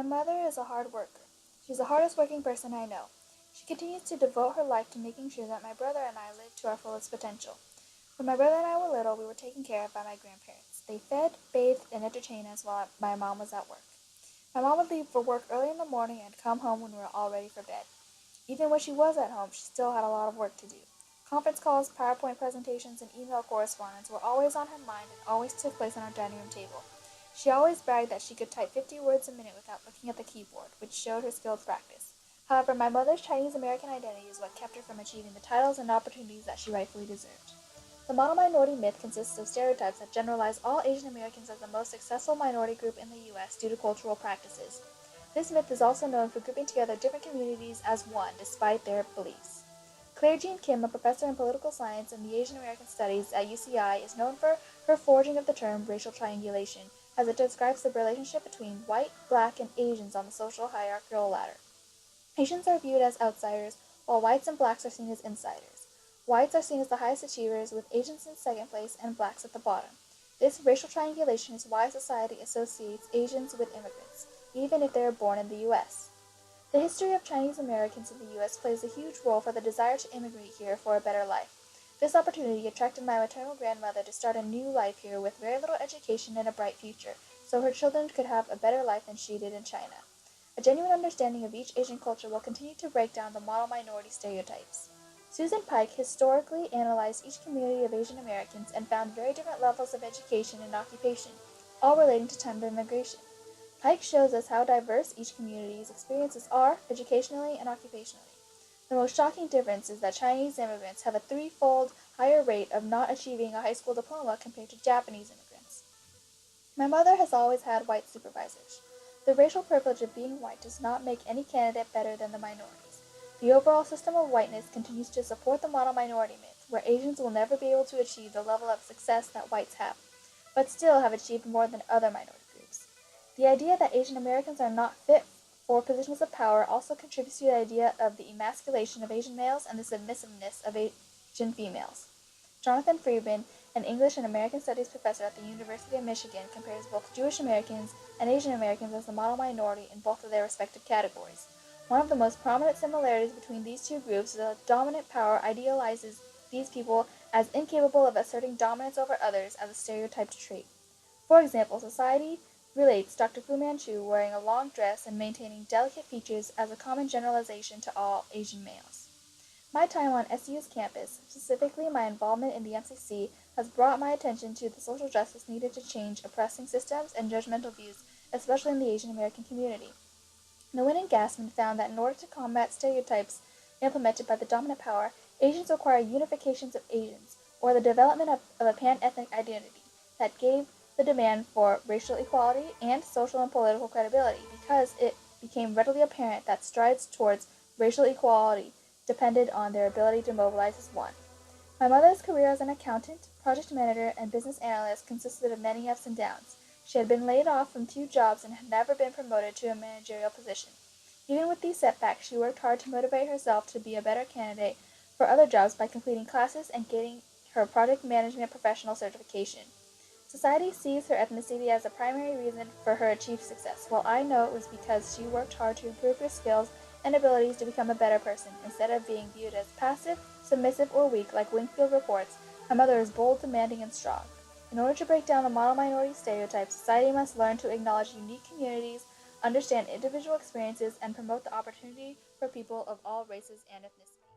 My mother is a hard worker. She's the hardest working person I know. She continues to devote her life to making sure that my brother and I live to our fullest potential. When my brother and I were little, we were taken care of by my grandparents. They fed, bathed, and entertained us while my mom was at work. My mom would leave for work early in the morning and come home when we were all ready for bed. Even when she was at home, she still had a lot of work to do. Conference calls, PowerPoint presentations, and email correspondence were always on her mind and always took place on our dining room table. She always bragged that she could type 50 words a minute without looking at the keyboard, which showed her skilled practice. However, my mother's Chinese American identity is what kept her from achieving the titles and opportunities that she rightfully deserved. The model minority myth consists of stereotypes that generalize all Asian Americans as the most successful minority group in the U.S. due to cultural practices. This myth is also known for grouping together different communities as one, despite their beliefs. Claire Jean Kim, a professor in political science and the Asian American Studies at UCI, is known for her forging of the term racial triangulation, as it describes the relationship between white, black, and Asians on the social hierarchical ladder. Asians are viewed as outsiders, while whites and blacks are seen as insiders. Whites are seen as the highest achievers, with Asians in second place and blacks at the bottom. This racial triangulation is why society associates Asians with immigrants, even if they are born in the U.S. The history of Chinese Americans in the U.S. plays a huge role for the desire to immigrate here for a better life. This opportunity attracted my maternal grandmother to start a new life here with very little education and a bright future, so her children could have a better life than she did in China. A genuine understanding of each Asian culture will continue to break down the model minority stereotypes. Susan Pike historically analyzed each community of Asian Americans and found very different levels of education and occupation, all relating to time of immigration. Pike shows us how diverse each community's experiences are, educationally and occupationally. The most shocking difference is that Chinese immigrants have a threefold higher rate of not achieving a high school diploma compared to Japanese immigrants. My mother has always had white supervisors. The racial privilege of being white does not make any candidate better than the minorities. The overall system of whiteness continues to support the model minority myth, where Asians will never be able to achieve the level of success that whites have, but still have achieved more than other minority groups. The idea that Asian Americans are not fit for positions of power also contributes to the idea of the emasculation of Asian males and the submissiveness of Asian females. Jonathan Friedman, an English and American Studies professor at the University of Michigan, compares both Jewish Americans and Asian Americans as the model minority in both of their respective categories. One of the most prominent similarities between these two groups is that dominant power idealizes these people as incapable of asserting dominance over others as a stereotyped trait. For example, society relates Dr. Fu Manchu wearing a long dress and maintaining delicate features as a common generalization to all Asian males. My time on SU's campus, specifically my involvement in the MCC, has brought my attention to the social justice needed to change oppressing systems and judgmental views, especially in the Asian American community. Nguyen and Gassman found that in order to combat stereotypes implemented by the dominant power, Asians require unifications of Asians, or the development of a pan-ethnic identity that gave the demand for racial equality and social and political credibility, because it became readily apparent that strides towards racial equality depended on their ability to mobilize as one. My mother's career as an accountant, project manager, and business analyst consisted of many ups and downs. She had been laid off from 2 jobs and had never been promoted to a managerial position. Even with these setbacks, she worked hard to motivate herself to be a better candidate for other jobs by completing classes and getting her project management professional certification. Society sees her ethnicity as a primary reason for her achieved success, while I know it was because she worked hard to improve her skills and abilities to become a better person, instead of being viewed as passive, submissive, or weak like Wingfield reports. My mother is bold, demanding, and strong. In order to break down the model minority stereotypes, society must learn to acknowledge unique communities, understand individual experiences, and promote the opportunity for people of all races and ethnicities.